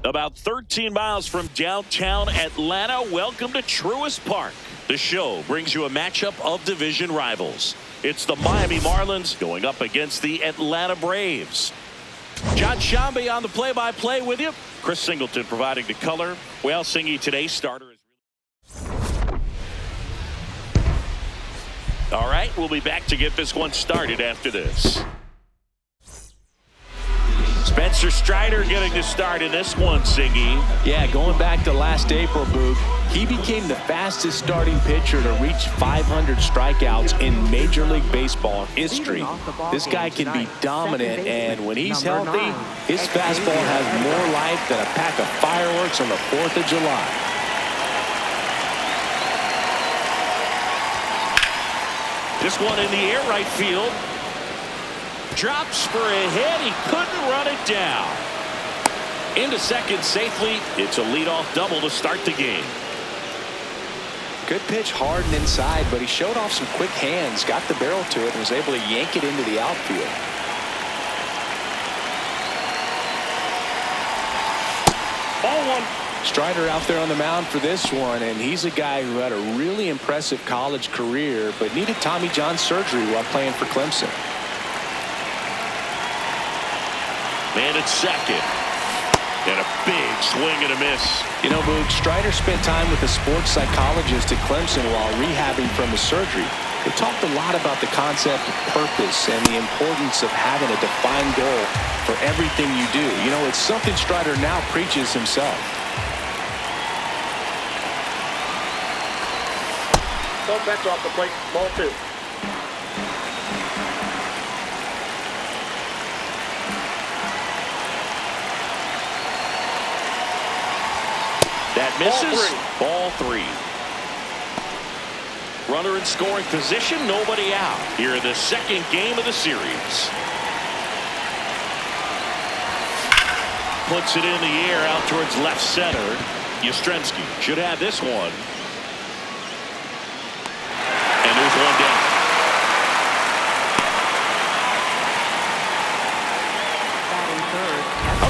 About 13 miles from downtown Atlanta, welcome to Truist Park. The show brings you a matchup of division rivals. It's the Miami Marlins going up against the Atlanta Braves. John Shambi on the play-by-play with you. Chris Singleton providing the color. Well, Singy, today's starter is... All right, we'll be back to get this one started after this. Spencer Strider getting the start in this one, Singy. Yeah, going back to last April, Boog, he became the fastest starting pitcher to reach 500 strikeouts in Major League Baseball history. This guy can be dominant, and when he's healthy, his fastball has more life than a pack of fireworks on the 4th of July. This one in the air, right field. Drops for a hit. He couldn't run it down. Into second safely. It's a leadoff double to start the game. Good pitch, hard and inside, but he showed off some quick hands, got the barrel to it, and was able to yank it into the outfield. Ball one. Strider out there on the mound for this one, and he's a guy who had a really impressive college career, but needed Tommy John surgery while playing for Clemson. Man at second. And a big swing and a miss. You know, Boog, Strider spent time with a sports psychologist at Clemson while rehabbing from his surgery. They talked a lot about the concept of purpose and the importance of having a defined goal for everything you do. You know, it's something Strider now preaches himself. That's off the plate. Ball two. That misses. Ball three. Runner in scoring position, nobody out. Here in the second game of the series. Puts it in the air out towards left center. Yastrzemski should have this one. And there's one down.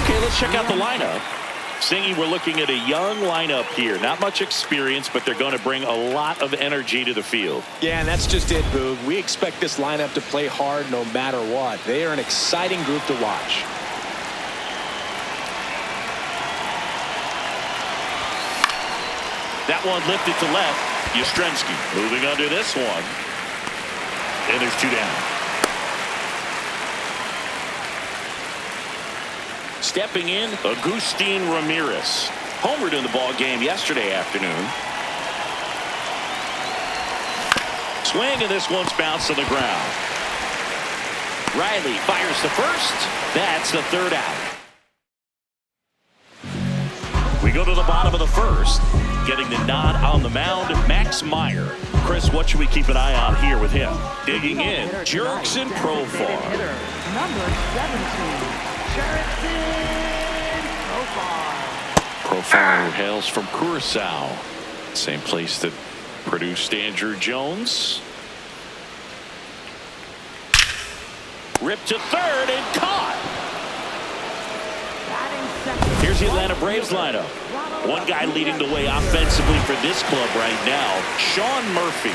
Okay, let's check out the lineup. Singy, we're looking at a young lineup here. Not much experience, but they're going to bring a lot of energy to the field. Yeah, and that's just it, Boog. We expect this lineup to play hard no matter what. They are an exciting group to watch. That one lifted to left. Yastrzemski moving under this one. And there's two down. Stepping in, Agustin Ramirez. Homered in the ball game yesterday afternoon. Swing, and this one's bounced to the ground. Riley fires to first. That's the third out. We go to the bottom of the first. Getting the nod on the mound, Max Meyer. Chris, what should we keep an eye on here with him? Digging in, Jurickson Profar. Number 17. Profar hails from Curacao, same place that produced Andrew Jones. Ripped to third and caught. Here's the Atlanta Braves lineup. One guy leading the way offensively for this club right now, Sean Murphy.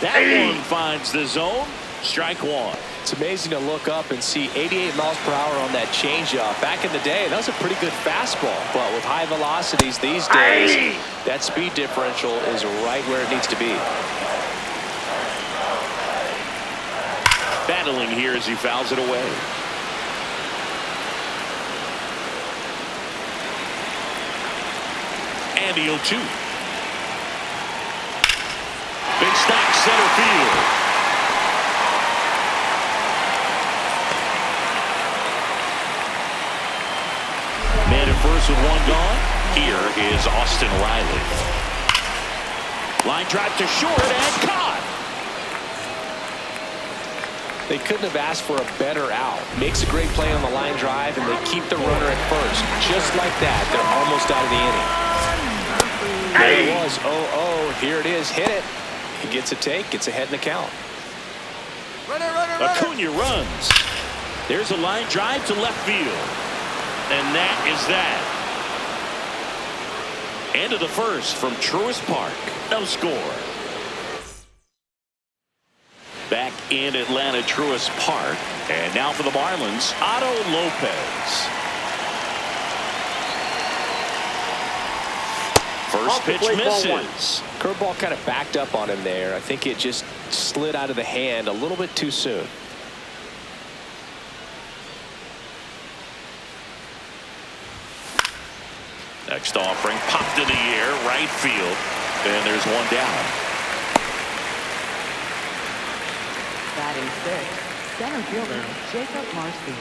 That one finds the zone. Strike one. It's amazing to look up and see 88 miles per hour on that changeup. Back in the day, that was a pretty good fastball. But with high velocities these days, that speed differential is right where it needs to be. Battling here as he fouls it away. And the 0-2. Big stack center field. Man at first with one gone. Here is Austin Riley. Line drive to short and caught. They couldn't have asked for a better out. Makes a great play on the line drive, and they keep the runner at first. Just like that, they're almost out of the inning. There it was. 0-0. Here it is. Hit it. He gets a take. Gets ahead in the count. Acuna runs. There's a line drive to left field. And that is that. End of the first from Truist Park. No score. Back in Atlanta, Truist Park. And now for the Marlins, Otto Lopez. First pitch misses. Curveball kind of backed up on him there. I think it just slid out of the hand a little bit too soon. Next offering popped in the air, right field, and there's one down. Batting sixth, center fielder Jacob Marcy.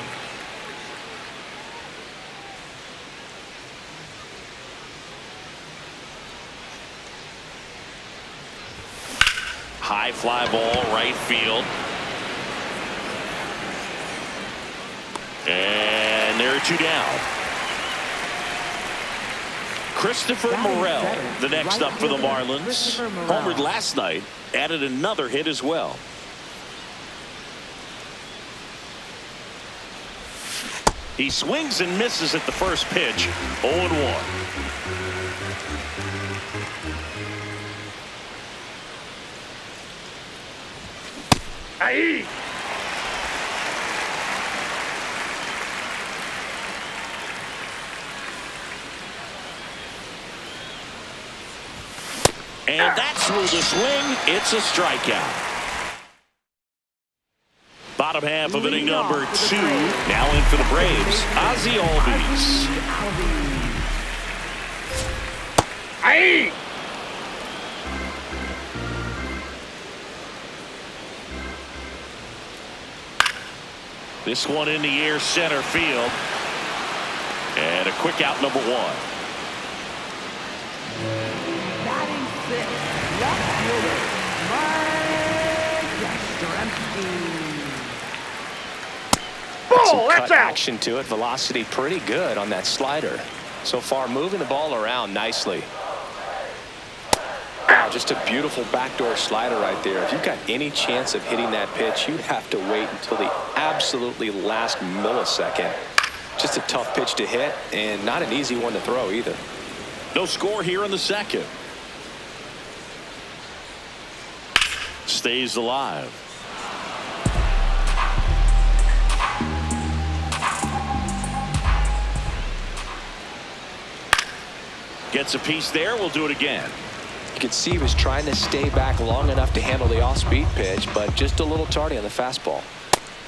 High fly ball, right field. And there are two down. Christopher Morel, the next up for the Marlins. Homered last night, added another hit as well. He swings and misses at the first pitch, 0-1. Aye. And that's through the swing. It's a strikeout. Bottom half of inning number 2. Now in for the Braves, Ozzie Albies. Aye. This one in the air, center field. And a quick out, number 1. Batting sixth, left fielder Mike Some that's cut out. action to it. Velocity pretty good on that slider. So far, moving the ball around nicely. Wow, just a beautiful backdoor slider right there. If you've got any chance of hitting that pitch, you'd have to wait until the absolutely last millisecond. Just a tough pitch to hit, and not an easy one to throw either. No score here in the second. Stays alive. Gets a piece there. We'll do it again. You could see he was trying to stay back long enough to handle the off-speed pitch, but just a little tardy on the fastball.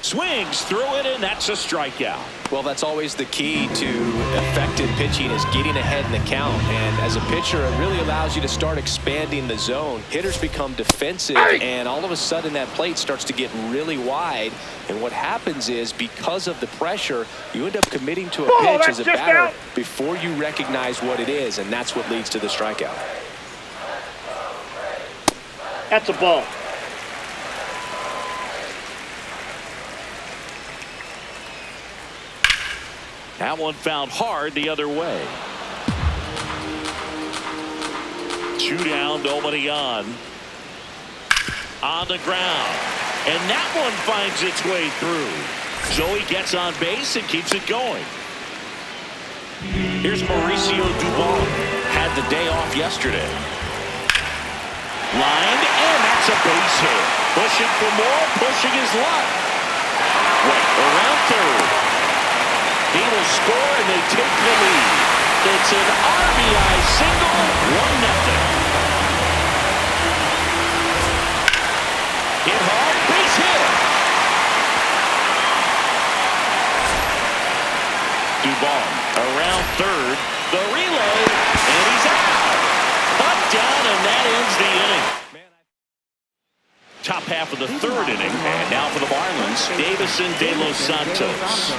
Swings through it, and that's a strikeout. Well, that's always the key to effective pitching, is getting ahead in the count. And as a pitcher, it really allows you to start expanding the zone. Hitters become defensive, and all of a sudden that plate starts to get really wide. And what happens is, because of the pressure, you end up committing to a pitch as a batter before you recognize what it is, and that's what leads to the strikeout. That's a ball. That one found hard the other way. 2 down, nobody on. On the ground. And that one finds its way through. Joey gets on base and keeps it going. Here's Mauricio Dubon. Had the day off yesterday. Lined, and that's a base hit. Pushing for more, pushing his luck. Right around third. He will score, and they take the lead. It's an RBI single, 1-0. Hit hard, base hit. Dubon around third. The relay, and he's out. Cut down, and that ends the inning. Top half of the third inning, and now for the Marlins, Davison de los Santos.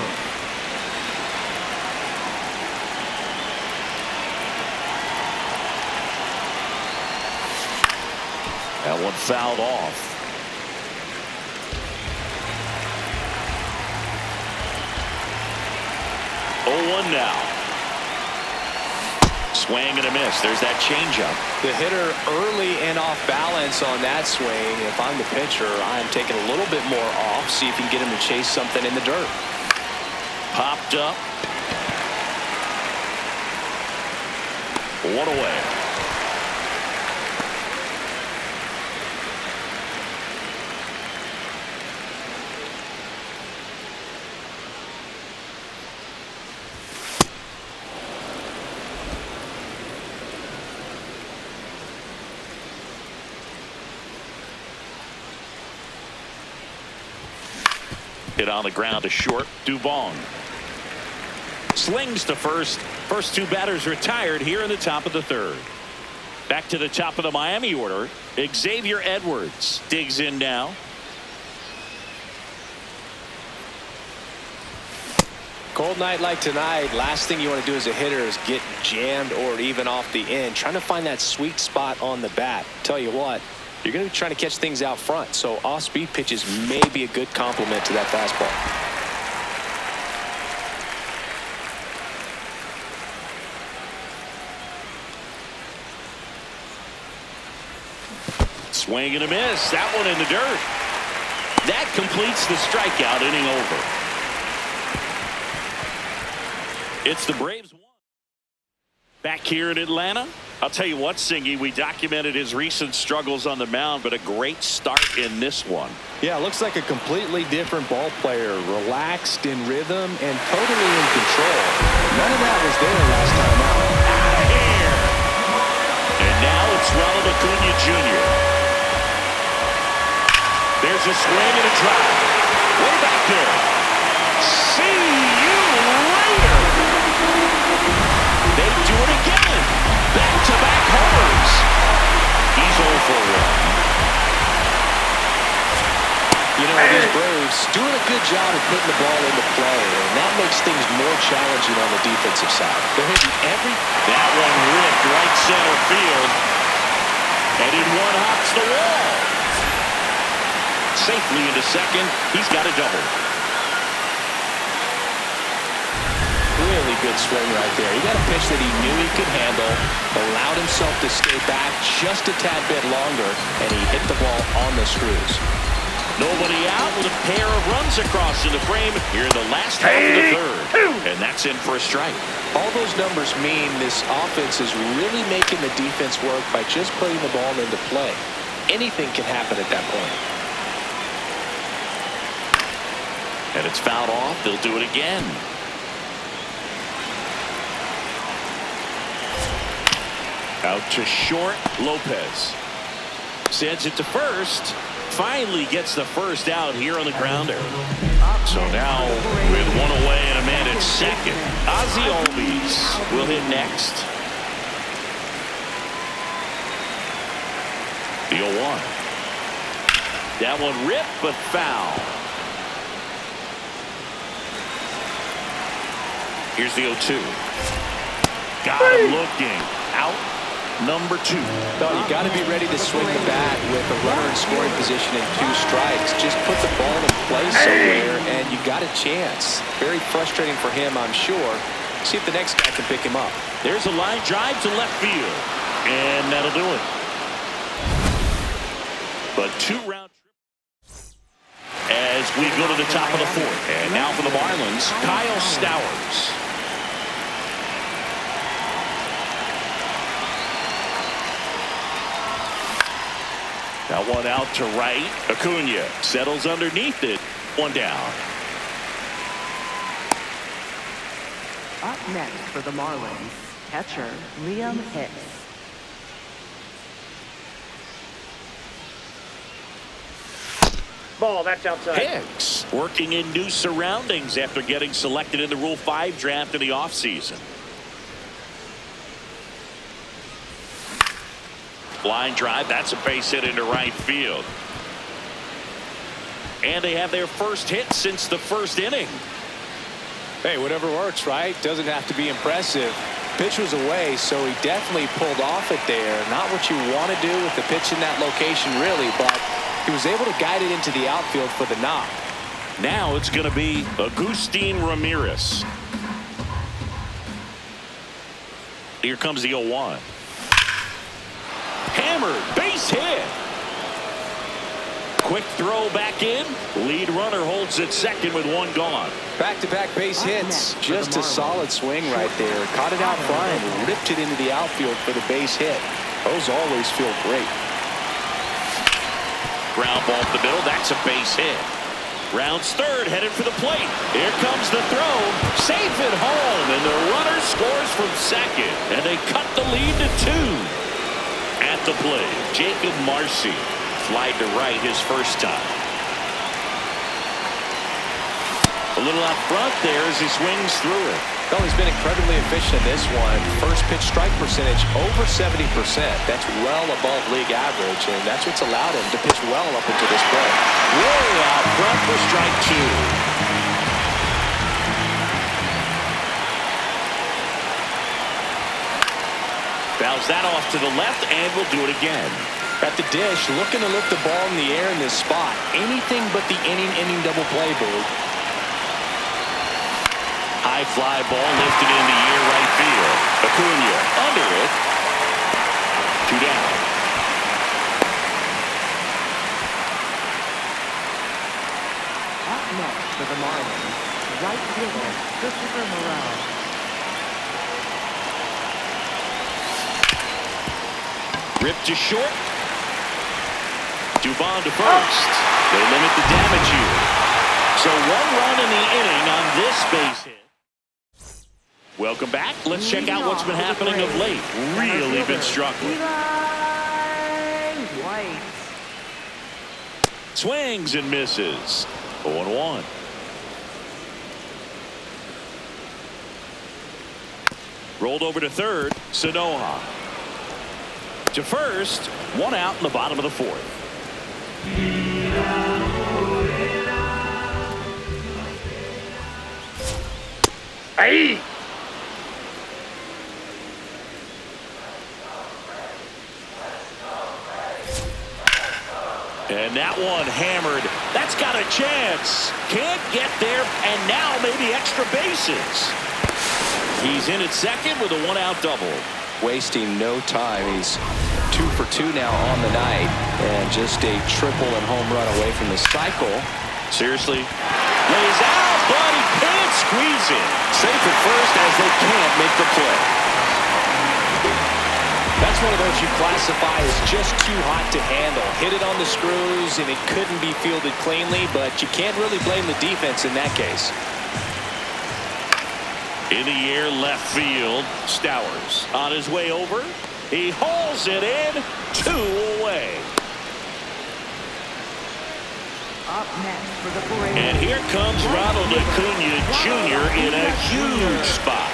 That one fouled off. Oh, 1 now. Swing and a miss. There's that changeup. The hitter early and off balance on that swing. If I'm the pitcher, I'm taking a little bit more off. See if you can get him to chase something in the dirt. Popped up. 1 away. Hit on the ground to short. Dubon slings to first. First two batters retired here in the top of the third. Back to the top of the Miami order. Xavier Edwards digs in now. Cold night like tonight, last thing you want to do as a hitter is get jammed or even off the end. Trying to find that sweet spot on the bat. Tell you what, you're going to be trying to catch things out front, so off-speed pitches may be a good complement to that fastball. Swing and a miss. That one in the dirt. That completes the strikeout. Inning over. It's the Braves 1. Back here in Atlanta. I'll tell you what, Singy, we documented his recent struggles on the mound, but a great start in this one. Yeah, looks like a completely different ball player. Relaxed, in rhythm, and totally in control. None of that was there last time out. Out of here. And now it's Ronald Acuna Jr. There's a swing and a drive. Way back there. See you later. They do it again. Back-to-back homers. He's 0 for 1. You know, these Braves doing a good job of putting the ball into play, and that makes things more challenging on the defensive side. They're hitting every... That one ripped right center field. And in one hops the wall. Safely into second. He's got a double. Really good swing right there. He got a pitch that he knew he could handle, allowed himself to stay back just a tad bit longer, and he hit the ball on the screws. Nobody out with a pair of runs across in the frame here in the last half of the third. And that's in for a strike. All those numbers mean this offense is really making the defense work by just putting the ball into play. Anything can happen at that point. And it's fouled off. They'll do it again. Out to short. Lopez sends it to first. Finally gets the first out here on the grounder. So now with 1 away and a man at second, Ozzie Albies will hit next. The 0-1. That one ripped but foul. Here's the 0-2. Got him looking. Out. Number 2. No, you got to be ready to swing the bat with a runner in scoring position and 2 strikes. Just put the ball in play somewhere, and you got a chance. Very frustrating for him, I'm sure. See if the next guy can pick him up. There's a line drive to left field, and that'll do it. But 2-round as we go to the top of the 4th. And now for the Marlins, Kyle Stowers. That one out to right. Acuna settles underneath it. 1 down. Up next for the Marlins, catcher Liam Hicks. Ball, that's outside. Hicks working in new surroundings after getting selected in the Rule 5 draft in the offseason. Line drive, that's a base hit into right field. And they have their first hit since the first inning. Hey, whatever works, right? Doesn't have to be impressive. Pitch was away, so he definitely pulled off it there. Not what you want to do with the pitch in that location, really, but he was able to guide it into the outfield for the knock. Now it's going to be Agustin Ramirez. Here comes the 0-1. Hammered, base hit. Quick throw back in. Lead runner holds at second with one gone. Back-to-back base hits. Just a solid swing right there. Caught it out front and ripped it into the outfield for the base hit. Those always feel great. Ground ball up the middle. That's a base hit. Rounds third, headed for the plate. Here comes the throw. Safe at home, and the runner scores from second. And they cut the lead to 2. At the plate, Jacob Marcy. Flied to right his first time. A little out front there as he swings through it. Well, he's been incredibly efficient in this one. First pitch strike percentage over 70%. That's well above league average, and that's what's allowed him to pitch well up into this play. Way out front for strike 2. Fouls that off to the left, and will do it again. At the dish, looking to lift the ball in the air in this spot. Anything but the inning double play, Boo. High fly ball lifted in the air right field. Acuna under it. 2 down. Up next for the Marlins, right fielder Christopher Morel. Ripped to short. Dubon to first. They limit the damage here. So 1 run in the inning on this base hit. Welcome back. Let's check out what's been happening of late. Really been struggling. White. Swings and misses. 0-1. Rolled over to third. Sanoha. To first. 1 out in the bottom of the 4th. Hey! And that one hammered. That's got a chance. Can't get there, and now maybe extra bases. He's in at second with a 1-out double. Wasting no time. He's 2 for 2 now on the night, and just a triple and home run away from the cycle. Seriously? Lays out, but he can't squeeze it. Safe at first as they can't make the play. That's one of those you classify as just too hot to handle. Hit it on the screws, and it couldn't be fielded cleanly, but you can't really blame the defense in that case. In the air, left field. Stowers on his way over. He hauls it in. 2 away. Up next for the parade. And here comes Ronald Acuna Jr. in a huge spot.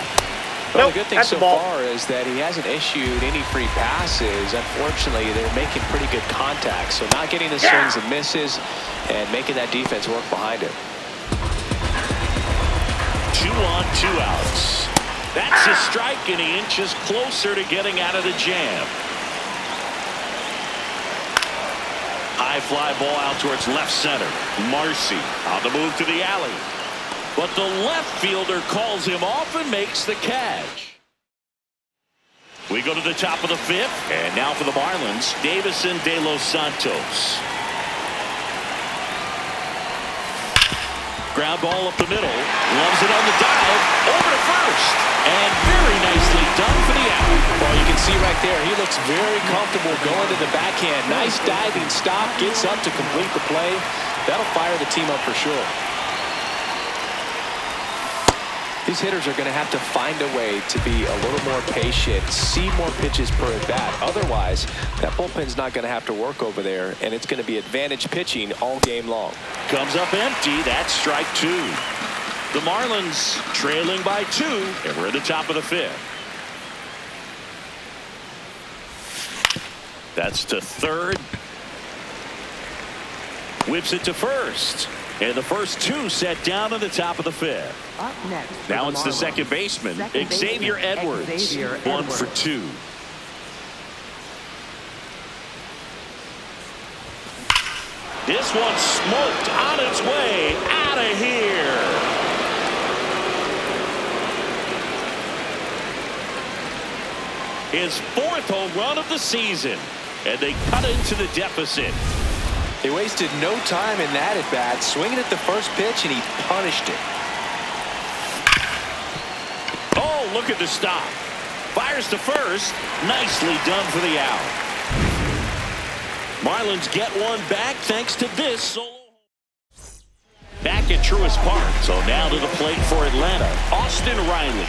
Well, Nope, the good thing that's so the ball. far is that he hasn't issued any free passes. Unfortunately, they're making pretty good contact, so not getting the swings and misses and making that defense work behind him. 2 on, 2 outs. That's a strike, and he inches closer to getting out of the jam. High fly ball out towards left center. Marcy on the move to the alley. But the left fielder calls him off and makes the catch. We go to the top of the 5th. And now for the Marlins, Davison De Los Santos. Ground ball up the middle. Loves it on the dive. Over to first. And very nicely done for the out. Well, you can see right there, he looks very comfortable going to the backhand. Nice diving stop. Gets up to complete the play. That'll fire the team up for sure. These hitters are going to have to find a way to be a little more patient, see more pitches per at bat. Otherwise, that bullpen's not going to have to work over there, and it's going to be advantage pitching all game long. Comes up empty. That's strike 2. The Marlins trailing by 2, and we're at the top of the 5th. That's to third. Whips it to first. And the first 2 set down in the top of the 5th. Up next. Now it's the second baseman, Xavier Edwards. 1 for 2. This one smoked on its way out of here. his 4th home run of the season. And they cut into the deficit. They wasted no time in that at bat, swinging at the first pitch, and he punished it. Oh, look at the stop. Fires to first. Nicely done for the out. Marlins get one back thanks to this solo. Back at Truist Park. So now to the plate for Atlanta, Austin Riley.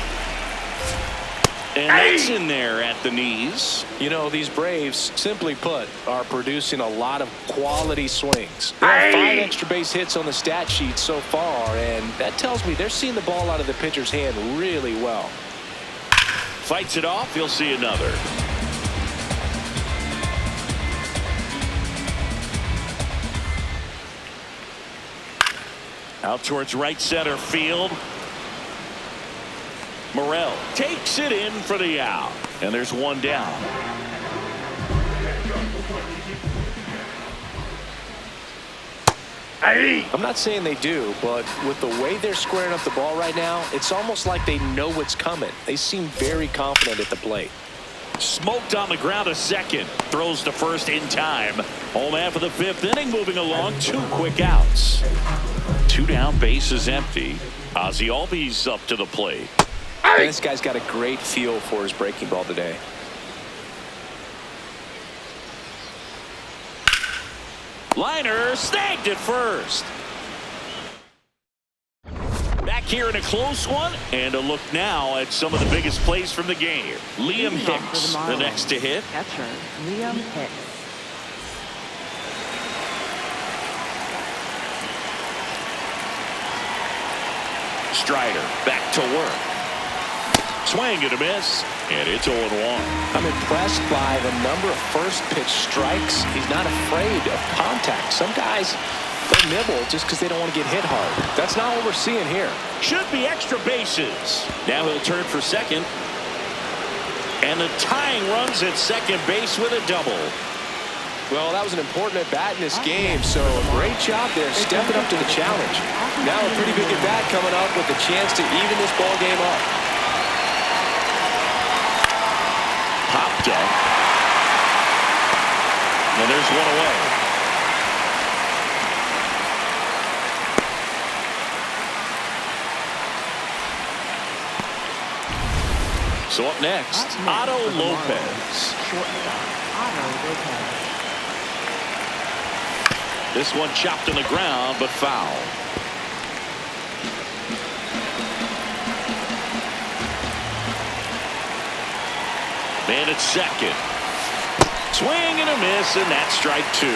And that's in there at the knees. You know, these Braves, simply put, are producing a lot of quality swings. They have 5 extra base hits on the stat sheet so far, and that tells me they're seeing the ball out of the pitcher's hand really well. Fights it off. He'll see another. Out towards right center field. Morel takes it in for the out. And there's one down. I'm not saying they do, but with the way they're squaring up the ball right now, it's almost like they know what's coming. They seem very confident at the plate. Smoked on the ground a second. Throws to first in time. Home half of the 5th inning moving along. 2 quick outs. 2 down, base is empty. Ozzie Albies up to the plate. This guy's got a great feel for his breaking ball today. Liner snagged at first. Back here in a close one, and a look now at some of the biggest plays from the game. Liam Hicks, the next to hit. Catcher, Liam Hicks. Strider back to work. Swing and a miss, and it's 0-1. I'm impressed by the number of first pitch strikes. He's not afraid of contact. Some guys, they'll nibble just because they don't want to get hit hard. That's not what we're seeing here. Should be extra bases. Now he'll turn for second. And the tying runs at second base with a double. Well, that was an important at-bat in this game, so a great job there stepping up to the challenge. Now a pretty big at-bat coming up with a chance to even this ball game up. Popped up. And there's one away. So up next, Otto Lopez. Otto Lopez. This one chopped on the ground, but foul. Man at second. Swing and a miss, and that's strike 2.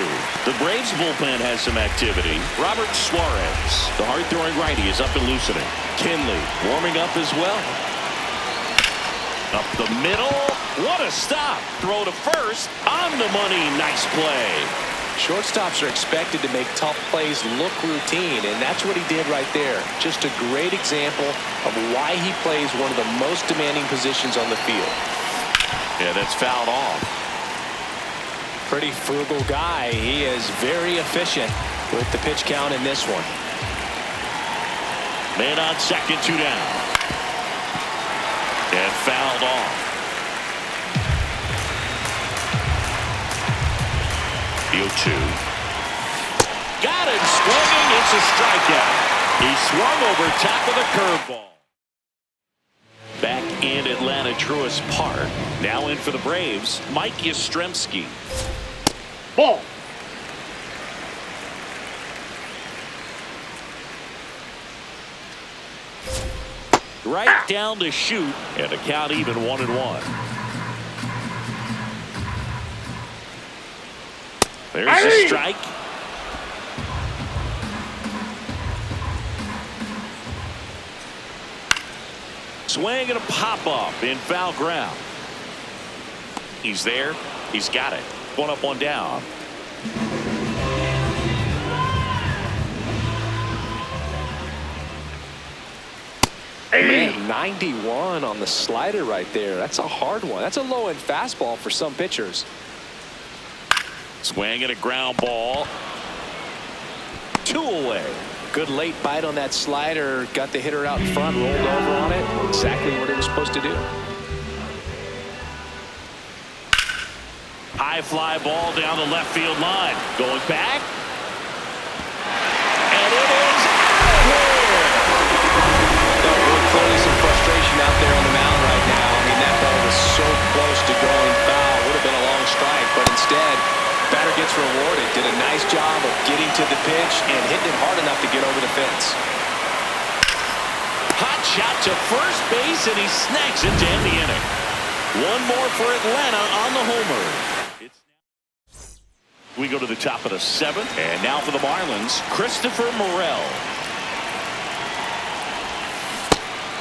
The Braves bullpen has some activity. Robert Suarez, the hard-throwing righty, is up and loosening. Kinley warming up as well. Up the middle. What a stop. Throw to first. On the money. Nice play. Shortstops are expected to make tough plays look routine, and that's what he did right there. Just a great example of why he plays one of the most demanding positions on the field. Yeah, that's fouled off. Pretty frugal guy. He is very efficient with the pitch count in this one. Man on second, 2 down. And fouled off. 0-2. Got it, swinging. It's a strikeout. He swung over top of the curveball. Back in Atlanta, Truist Park. Now in for the Braves, Mike Yastrzemski. Ball. Right down to shoot, and the count even 1-1. There's a strike. Swing and a pop-up in foul ground. He's there. He's got it. 1 up, 1 down. Man, 91 on the slider right there. That's a hard one. That's a low-end fastball for some pitchers. Swing and a ground ball. 2 away. Good late bite on that slider. Got the hitter out in front, rolled over on it. Exactly what it was supposed to do. High fly ball down the left field line. Going back. And it is out of here. Clearly some frustration out there on the mound right now. I mean, that ball was so close to going foul. Would have been a long strike, but instead, batter gets rewarded. Did a nice job of getting to the pitch and hitting it hard enough to get over the fence. Hot shot to first base, and he snags it to end the inning. One more for Atlanta on the homer. We go to the top of the seventh, and now for the Marlins, Christopher Morel.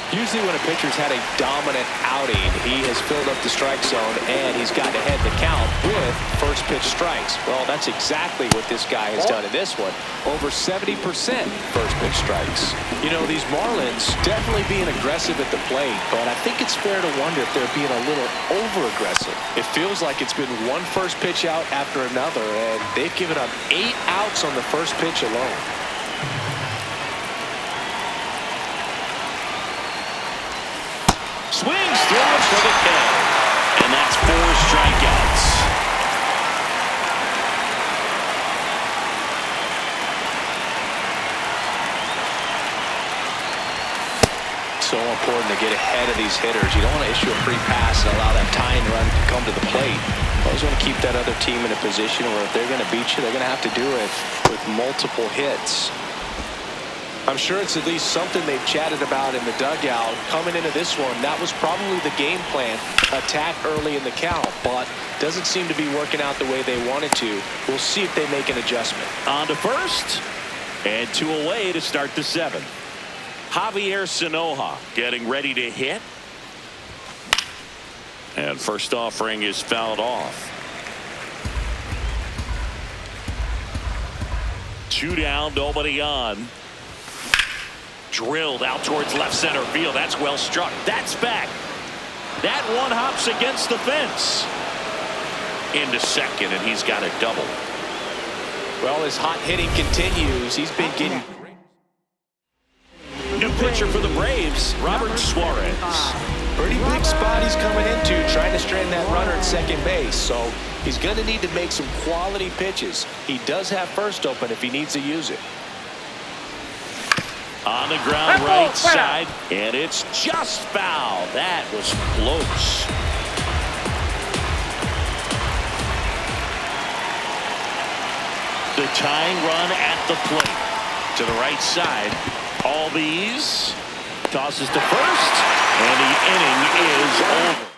Usually when a pitcher's had a dominant outing, he has filled up the strike zone and he's gotten ahead in the count with first pitch strikes. Well, that's exactly what this guy has done in this one. Over 70% first pitch strikes. You know, these Marlins definitely being aggressive at the plate, but I think it's fair to wonder if they're being a little over-aggressive. It feels like it's been one first pitch out after another, and they've given up 8 outs on the first pitch alone. Swings through it for the kill. And that's 4 strikeouts. So important to get ahead of these hitters. You don't want to issue a free pass and allow that tying run to come to the plate. You always want to keep that other team in a position where if they're going to beat you, they're going to have to do it with multiple hits. I'm sure it's at least something they've chatted about in the dugout. Coming into this one, that was probably the game plan. Attack early in the count, but doesn't seem to be working out the way they wanted to. We'll see if they make an adjustment. On to first, and 2 away to start the 7th. Javier Sanoja getting ready to hit. And first offering is fouled off. 2 down, nobody on. Drilled out towards left center field. That's well struck. That's back. That one hops against the fence. Into second, and he's got a double. Well, his hot hitting continues. He's been getting... New pitcher for the Braves, Robert Suarez. Pretty big spot he's coming into, trying to strand that runner at second base. So he's going to need to make some quality pitches. He does have first open if he needs to use it. On the ground right side, and it's just foul. That was close. The tying run at the plate. To the right side, Albies tosses to first, and the inning is over.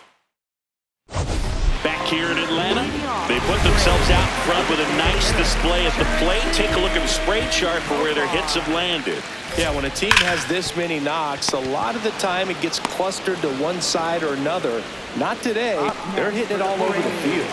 Back here in Atlanta, they put themselves out front with a nice display at the plate. Take a look at the spray chart for where their hits have landed. Yeah, when a team has this many knocks, a lot of the time it gets clustered to one side or another. Not today. They're hitting it all over the field.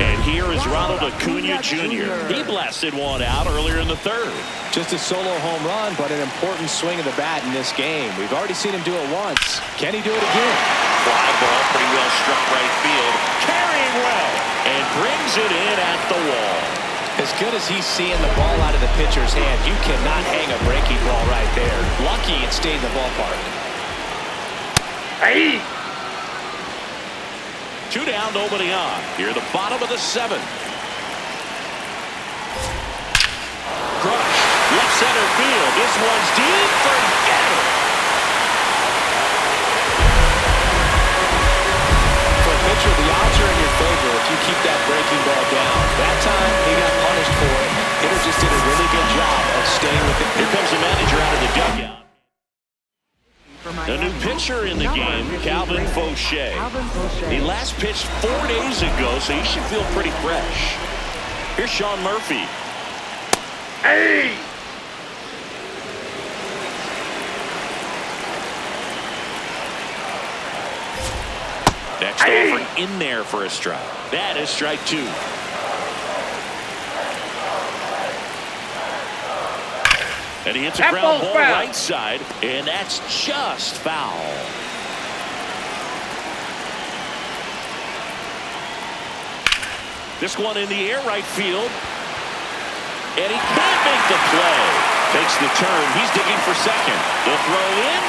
And here is Ronald Acuna Jr. He blasted one out earlier in the 3rd. Just a solo home run, but an important swing of the bat in this game. We've already seen him do it once. Can he do it again? Fly ball, pretty well struck right field. Carrying well, and brings it in at the wall. As good as he's seeing the ball out of the pitcher's hand, you cannot hang a breaking ball right there. Lucky it stayed in the ballpark. Hey! 2 down, nobody on. Here, the bottom of the 7th. Crush, left center field. This one's deep. Forget it. For a pitcher, the odds are in your favor if you keep that breaking ball down. That time, he got punished for it. Hitter just did a really good job of staying with it. Here comes the manager out of the dugout. A new pitcher in the game, Calvin Fauché. He last pitched 4 days ago, so he should feel pretty fresh. Here's Sean Murphy. Hey! Next offering in there for a strike. That is strike 2. And he hits a ground ball right side, and that's just foul. This one in the air right field. And he can't make the play. Takes the turn. He's digging for second. The throw in.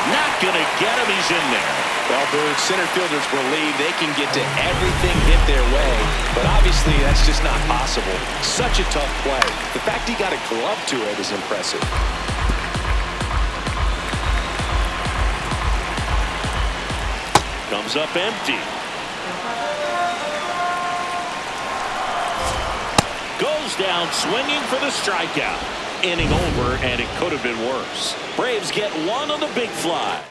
Not going to get him. He's in there. Well, Boog, center fielders believe they can get to everything hit their way, but obviously that's just not possible. Such a tough play. The fact he got a glove to it is impressive. Comes up empty. Goes down swinging for the strikeout. Inning over, and it could have been worse. Braves get one on the big fly.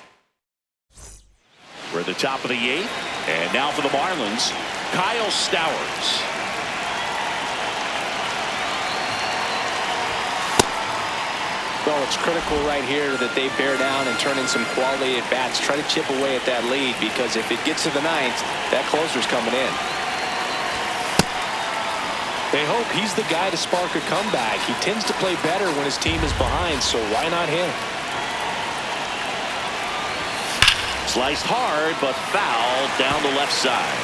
We're at the top of the 8th, and now for the Marlins, Kyle Stowers. Well, it's critical right here that they bear down and turn in some quality at bats. Try to chip away at that lead, because if it gets to the 9th, that closer's coming in. They hope he's the guy to spark a comeback. He tends to play better when his team is behind, so why not him? Sliced hard, but foul down the left side.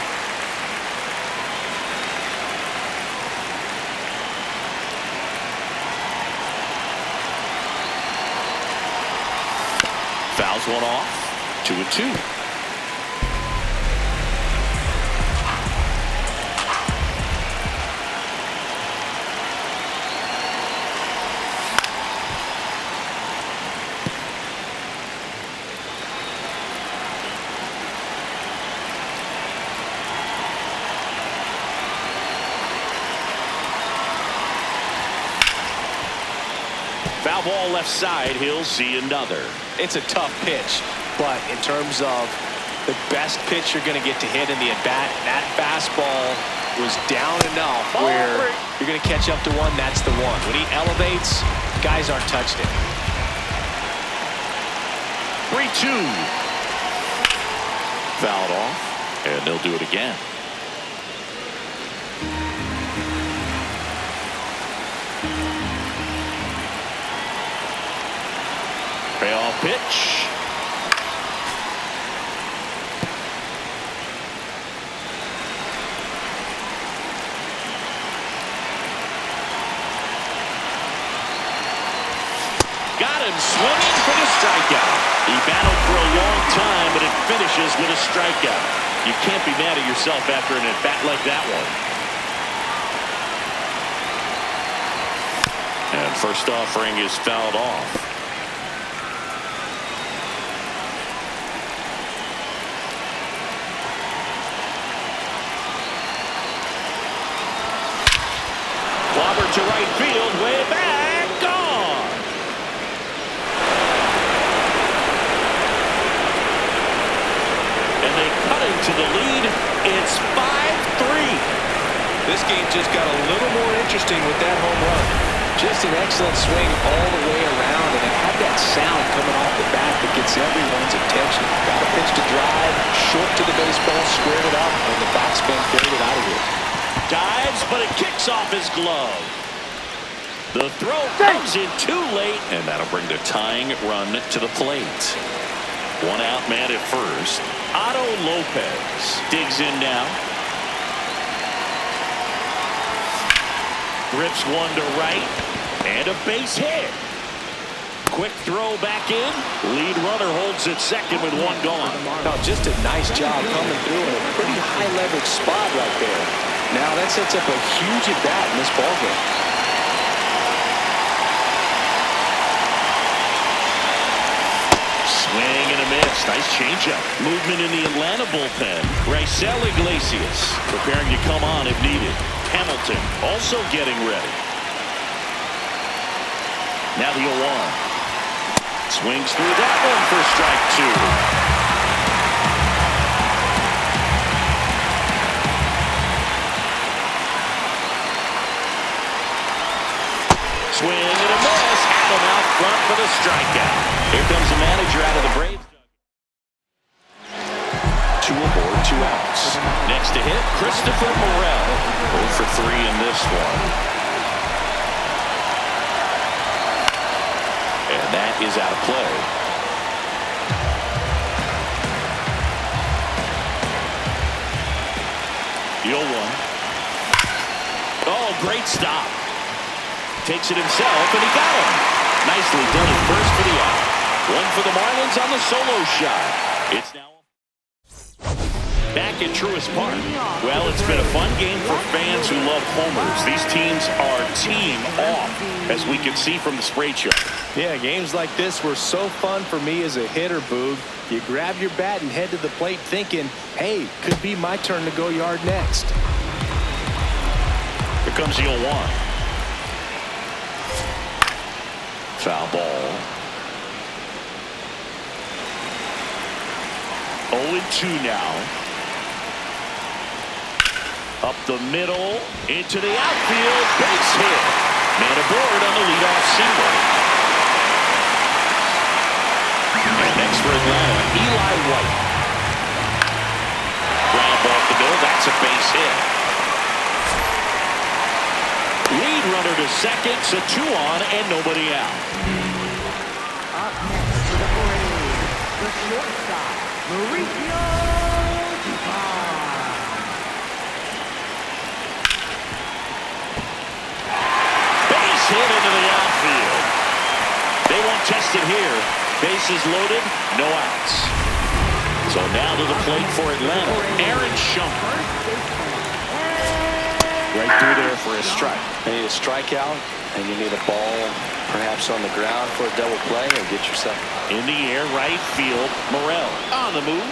Fouls one off. 2-2. Foul ball left side. He'll see another. It's a tough pitch, but in terms of the best pitch you're going to get to hit in the at-bat, that fastball was down enough where you're going to catch up to one. That's the one. When he elevates, guys aren't touched it. 3-2. Fouled off, and they'll do it again. Payoff pitch. Got him swinging for the strikeout. He battled for a long time, but it finishes with a strikeout. You can't be mad at yourself after an at-bat like that one. And first offering is fouled off. Clobber to right field, way back, gone. And they cut into the lead. It's 5-3. This game just got a little more interesting with that home run. Just an excellent swing all the way around, and it had that sound coming off the bat that gets everyone's attention. Got a pitch to drive, short to the baseball, squared it up, and the batsman carried it out of here. Dives, but it kicks off his glove. The throw comes in too late, and that'll bring the tying run to the plate. One out man at first. Otto Lopez digs in now. Rips one to right, and a base hit. Quick throw back in. Lead runner holds at second with one gone. Now, just a nice job coming through in a pretty high leverage spot right there. Now that sets up a huge at bat in this ballgame. Swing and a miss. Nice changeup. Movement in the Atlanta bullpen. Raisel Iglesias preparing to come on if needed. Hamilton also getting ready. Now the 0-1. Swings through that one for strike 2. Swing and a miss. Adam out front for the strikeout. Here comes the manager out of the Braves. 2 aboard, 2 outs. Next to hit, Christopher Morel. 0 for 3 in this one. And that is out of play. The 0-1. Oh, great stop. Takes it himself, and he got him. Nicely done at first for the out. One for the Marlins on the solo shot. It's now back at Truist Park. Well, it's been a fun game for fans who love homers. These teams are team off, as we can see from the spray chart. Yeah, games like this were so fun for me as a hitter, Boog. You grab your bat and head to the plate thinking, hey, could be my turn to go yard next. Here comes the 0-1. Foul ball. 0-2 now. Up the middle, into the outfield, base hit. Man aboard on the leadoff single. And next for Atlanta, Eli White. Ground ball up the middle, that's a base hit. Lead runner to second, so 2 on and nobody out. Up next for the Braves, the shortstop, Mauricio Dubon. Hit into the outfield. They won't test it here. Bases loaded, no outs. So now to the plate for Atlanta, Aaron Shump. Right through there for a strike. You need a strikeout, and you need a ball perhaps on the ground for a double play, or get yourself In the air, right field, Morel on the move.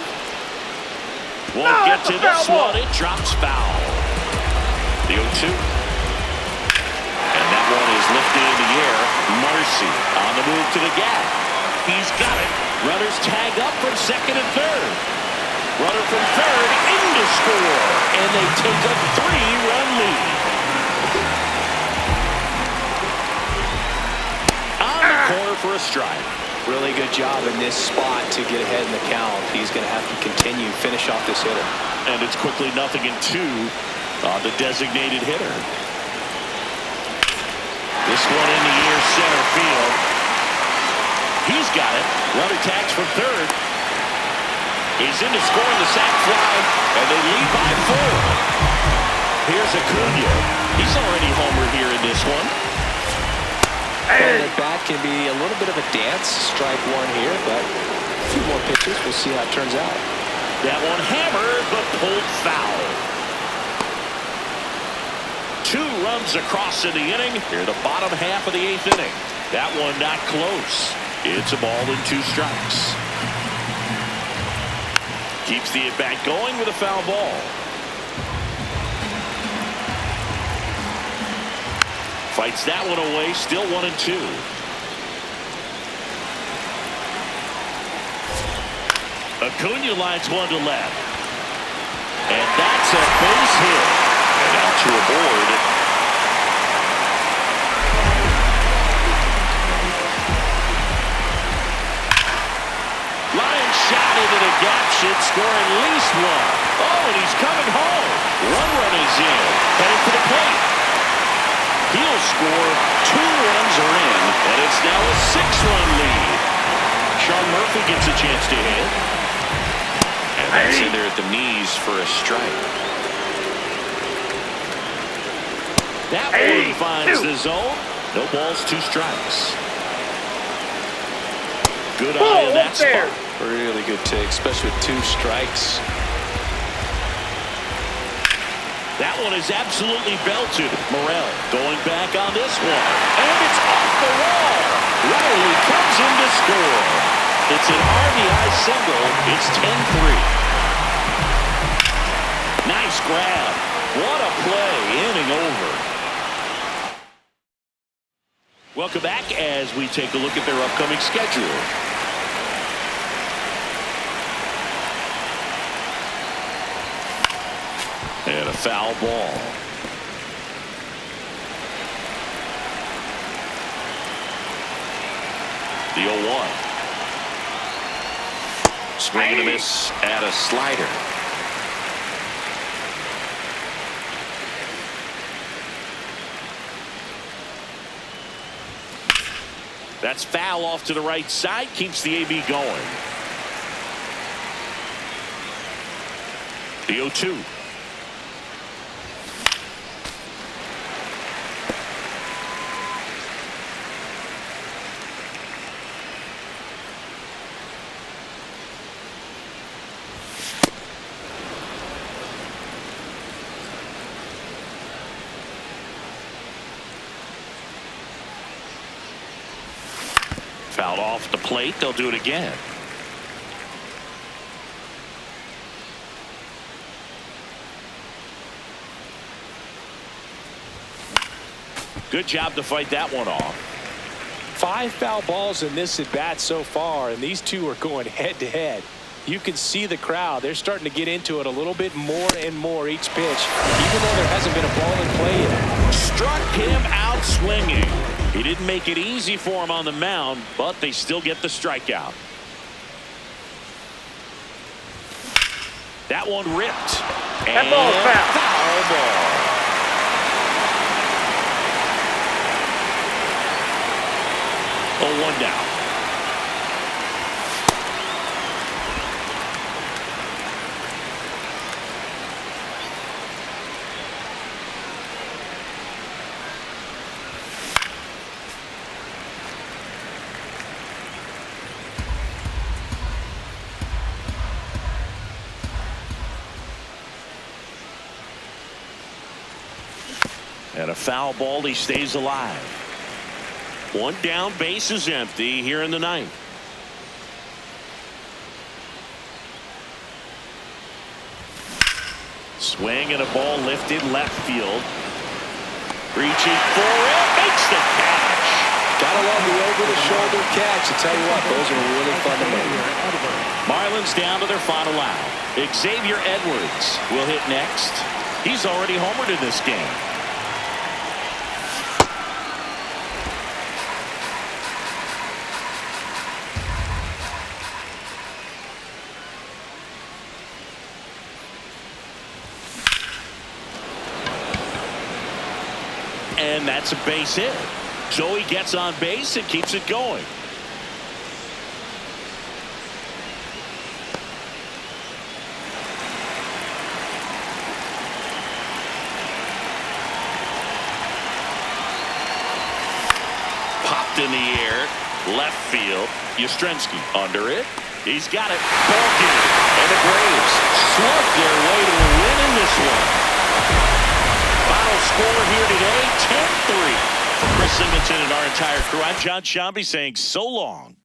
Won't get to this one. It drops foul. The 0-2. And that one is lifted in the air. Marcy on the move to the gap. He's got it. Runners tag up from second and third. Runner from third in to score. And they take a 3-run lead. On the corner for a strike. really good job in this spot to get ahead in the count. He's going to have to continue, finish off this hitter. And it's quickly 0-2 on the designated hitter. This one in the air, center field. He's got it. Runner tags from third. He's in to score in the sac fly, and they lead by 4. Here's Acuna. He's already homered here in this one. And the bat can be a little bit of a dance. Strike one here, but a few more pitches. We'll see how it turns out. That one hammered, but pulled foul. 2 runs across in the inning. Here, the bottom half of the 8th inning. That one not close. It's a ball and 2 strikes. Keeps the at-bat going with a foul ball. Fights that one away. Still 1-2. Acuna lines one to left. And that's a base hit. And out to a board. Line shot into the gap, should score at least 1. Oh, and he's coming home. 1 run is in. Heading for the plate. He'll score. 2 runs are in. And it's now a 6-run lead. Sean Murphy gets a chance to hit. And that's in there at the knees for a strike. That one finds the zone. No balls, 2 strikes. Good eye in that spot. Really good take, especially with 2 strikes. That one is absolutely belted. Morel going back on this one. And it's off the wall. Riley comes in to score. It's an RBI single. It's 10-3. Nice grab. What a play. Inning over. Welcome back as we take a look at their upcoming schedule. And a foul ball. The 0-1. Swing and a miss at a slider. That's foul off to the right side. Keeps the AB going. The 0-2. Fouled off the plate. They'll do it again. Good job to fight that one off. 5 foul balls in this at bat so far, and these two are going head to head. You can see the crowd. They're starting to get into it a little bit more and more each pitch, even though there hasn't been a ball in play yet. Struck him out swinging. He didn't make it easy for him on the mound, but they still get the strikeout. That one ripped. That ball's foul. Foul ball. Oh, 1 down. And a foul ball. He stays alive. 1 down, base is empty here in the 9th. Swing and a ball lifted left field. Reaching for it, makes the catch. Gotta love the over-the-shoulder catch. I tell you what, those are really fun to make. Marlins down to their final out. Xavier Edwards will hit next. He's already homered in this game. And that's a base hit. So he gets on base and keeps it going. Popped in the air. Left field. Yastrzemski under it. He's got it. Ball game. And the Braves slugged their way to a win in this one. Final score here today, 10-3. For Chris Singleton and our entire crew, I'm John Shambi saying so long.